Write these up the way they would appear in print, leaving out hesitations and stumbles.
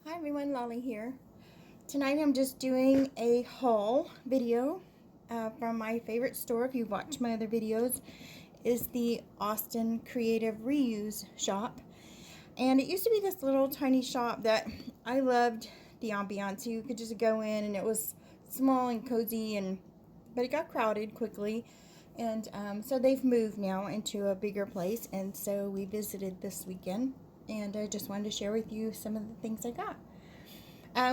Hi everyone, Lolly here. Tonight I'm just doing a haul video from my favorite store. If you've watched my other videos, is the Austin Creative Reuse Shop. And it used to be this little tiny shop that I loved the ambiance. You could just go in and it was small and cozy, but it got crowded quickly. And so they've moved now into a bigger place, and so we visited this weekend. And I just wanted to share with you some of the things I got.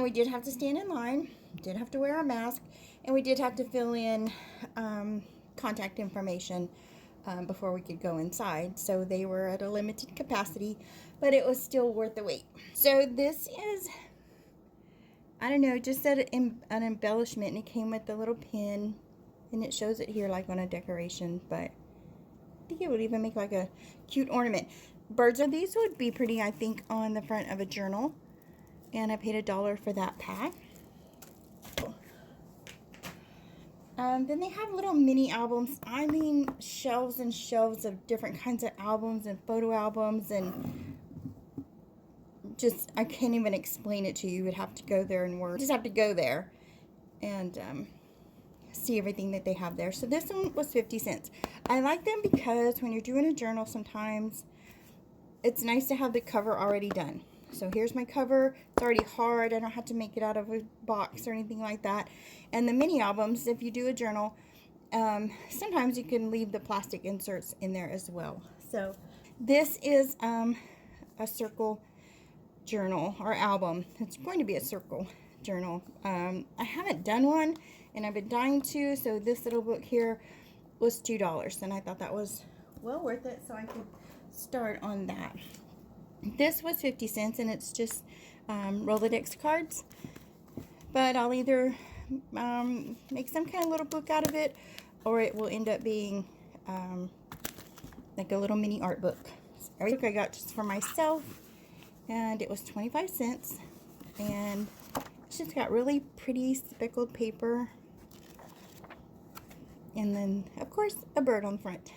We did have to stand in line, did have to wear a mask, and we did have to fill in contact information before we could go inside. So they were at a limited capacity, but it was still worth the wait. So this is, I don't know, just an embellishment, and it came with a little pin, and it shows it here like on a decoration, but I think it would even make like a cute ornament. Birds of these would be pretty, I think, on the front of a journal. And I paid $1 for that pack. Then they have little mini albums. I mean, shelves and shelves of different kinds of albums and photo albums, and just, I can't even explain it to you. You would have to go there and work. Just have to go there and see everything that they have there. So this one was 50 cents. I like them because when you're doing a journal, sometimes it's nice to have the cover already done. So here's my cover. It's already hard. I don't have to make it out of a box or anything like that. And the mini albums, if you do a journal, sometimes you can leave the plastic inserts in there as well. So this is a circle journal or album. It's going to be a circle journal. I haven't done one, and I've been dying to. So this little book here was $2, and I thought that was well worth it, so I could start on that. This was 50 cents, and it's just Rolodex cards, but I'll either make some kind of little book out of it, or it will end up being like a little mini art book. So every book I got just for myself, and it was 25 cents, and it's just got really pretty speckled paper, and then of course a bird on the front.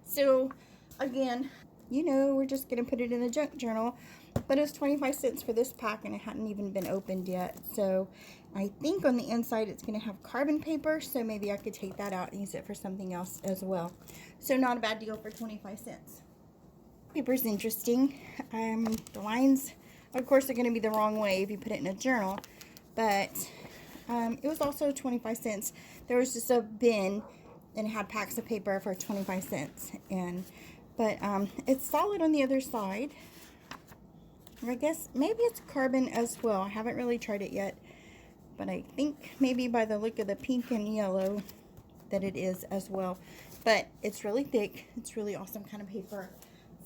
So again, you know, we're just going to put it in a junk journal. But it was 25 cents for this pack, and it hadn't even been opened yet. So I think on the inside it's going to have carbon paper, so maybe I could take that out and use it for something else as well. So not a bad deal for 25 cents. Paper's interesting. The lines, of course, are going to be the wrong way if you put it in a journal. But it was also 25 cents. There was just a bin, and it had packs of paper for 25 cents. But it's solid on the other side. I guess maybe it's carbon as well. I haven't really tried it yet, but I think maybe by the look of the pink and yellow that it is as well. But it's really thick. It's really awesome kind of paper.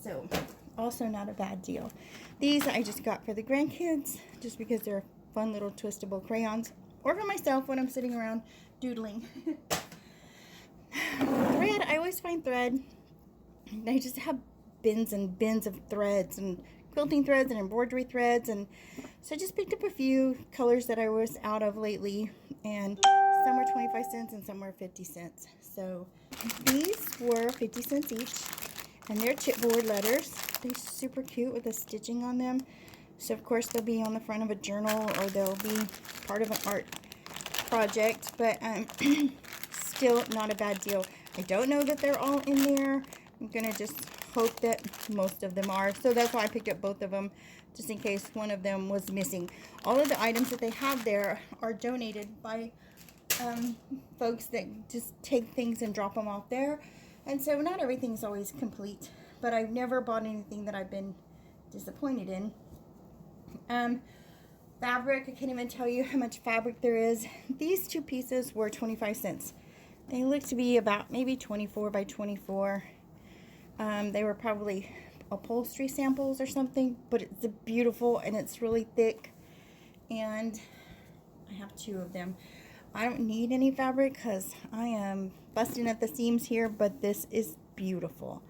So also not a bad deal. These I just got for the grandkids just because they're fun little twistable crayons, or for myself when I'm sitting around doodling. Thread, I always find thread. They just have bins and bins of threads and quilting threads and embroidery threads, and so I just picked up a few colors that I was out of lately, and some were 25 cents and some were 50 cents. So these were 50 cents each, and they're chipboard letters. They're super cute with the stitching on them. So of course they'll be on the front of a journal, or they'll be part of an art project, but still not a bad deal. I don't know that they're all in there. I'm going to just hope that most of them are. So that's why I picked up both of them, just in case one of them was missing. All of the items that they have there are donated by folks that just take things and drop them off there. And so not everything's always complete, but I've never bought anything that I've been disappointed in. Fabric, I can't even tell you how much fabric there is. These two pieces were 25 cents. They look to be about maybe 24 by 24. They were probably upholstery samples or something, but it's beautiful and it's really thick, and I have two of them. I don't need any fabric because I am busting at the seams here, but this is beautiful.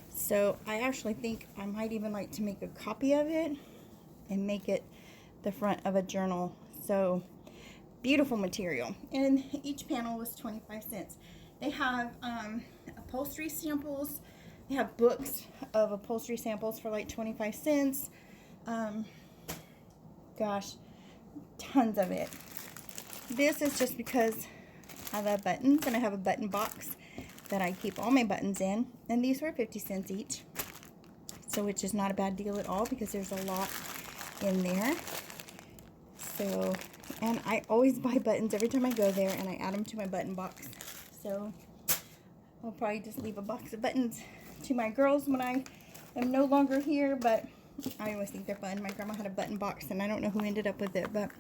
So I actually think I might even like to make a copy of it and make it the front of a journal. So beautiful material, and each panel was 25 cents. They have upholstery samples. They have books of upholstery samples for like 25 cents. gosh, tons of it. This is just because I love buttons, and I have a button box that I keep all my buttons in, and these were 50 cents each, so which is not a bad deal at all because there's a lot in there. So, and I always buy buttons every time I go there, and I add them to my button box. So I'll probably just leave a box of buttons to my girls when I am no longer here, but I always think they're fun. My grandma had a button box, and I don't know who ended up with it, but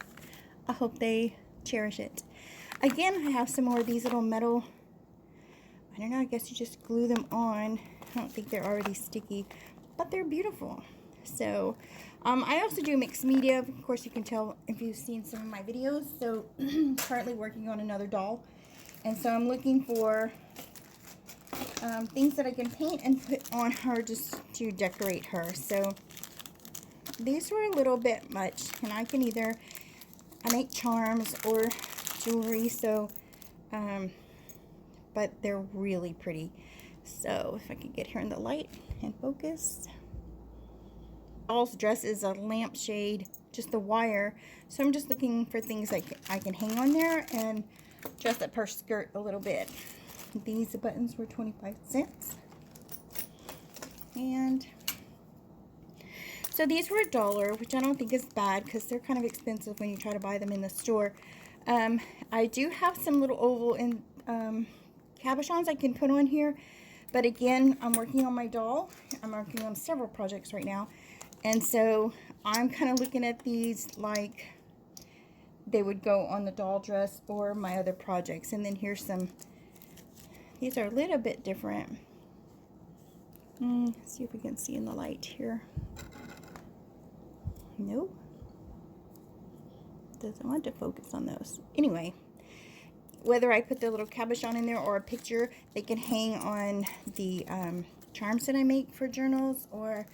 I hope they cherish it. Again, I have some more of these little metal, I don't know, I guess you just glue them on. I don't think they're already sticky, but they're beautiful. So, I also do mixed media. Of course, you can tell if you've seen some of my videos. So, currently working on another doll. And so I'm looking for things that I can paint and put on her just to decorate her. So, these were a little bit much. And I can either, I make charms or jewelry. So, but they're really pretty. So, if I can get her in the light and focus. Doll's dress is a lampshade, just the wire. So I'm just looking for things like I can hang on there and dress up her skirt a little bit. These buttons were 25 cents. And so these were $1, which I don't think is bad because they're kind of expensive when you try to buy them in the store. I do have some little oval and cabochons I can put on here. But again, I'm working on my doll. I'm working on several projects right now. And so I'm kind of looking at these like they would go on the doll dress or my other projects. And then here's some, these are a little bit different. Let's see if we can see in the light here. Nope. Doesn't want to focus on those. Anyway, whether I put the little cabochon in there or a picture, they can hang on the charms that I make for journals or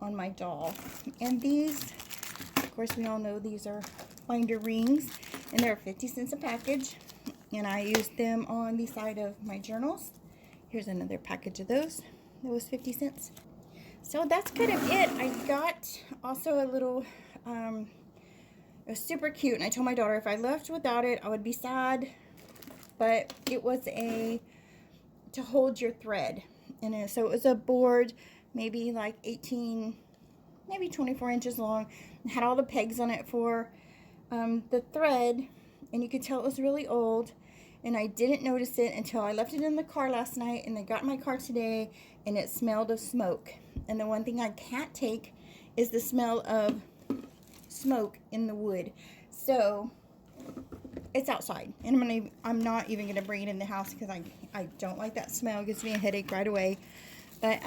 on my doll. And these, of course, we all know these are binder rings, and they're 50 cents a package, and I use them on the side of my journals. Here's another package of those. That was 50 cents. So that's kind of it. I got also a little, it was super cute, and I told my daughter if I left without it, I would be sad, but it was to hold your thread. And so it was a board, maybe like 18, maybe 24 inches long. It had all the pegs on it for the thread, and you could tell it was really old, and I didn't notice it until I left it in the car last night, and I got in my car today, and it smelled of smoke. And the one thing I can't take is the smell of smoke in the wood. So it's outside, and I'm not even gonna bring it in the house because I don't like that smell. It gives me a headache right away. But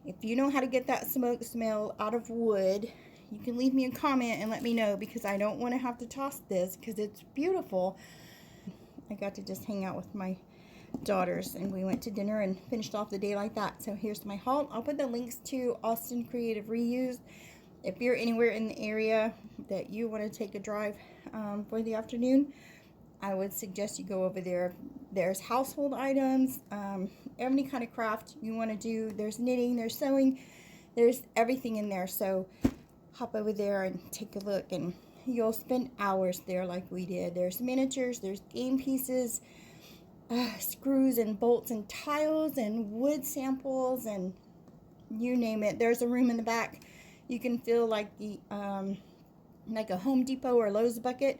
if you know how to get that smoke smell out of wood, you can leave me a comment and let me know, because I don't want to have to toss this because it's beautiful. I got to just hang out with my daughters, and we went to dinner and finished off the day like that. So here's my haul. I'll put the links to Austin Creative Reuse. If you're anywhere in the area that you want to take a drive for the afternoon, I would suggest you go over there. There's household items, any kind of craft you want to do. There's knitting, there's sewing, there's everything in there. So hop over there and take a look, and you'll spend hours there like we did. There's miniatures, there's game pieces, screws and bolts and tiles and wood samples, and you name it. There's a room in the back. You can fill like the like a Home Depot or Lowe's bucket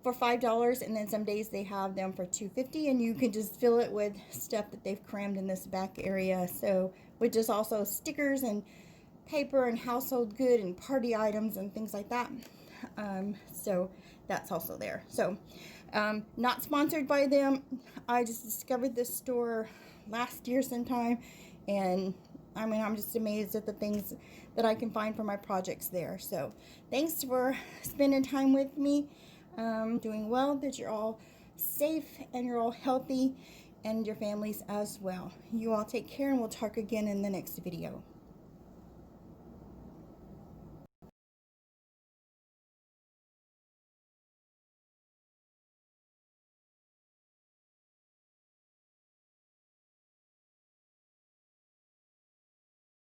for $5, and then some days they have them for $2.50, and you can just fill it with stuff that they've crammed in this back area. So, which is also stickers and paper and household good and party items and things like that. So that's also there. So not sponsored by them. I just discovered this store last year sometime, and I mean, I'm just amazed at the things that I can find for my projects there. So thanks for spending time with me. Doing well, that you're all safe and you're all healthy, and your families as well. You all take care, and we'll talk again in the next video.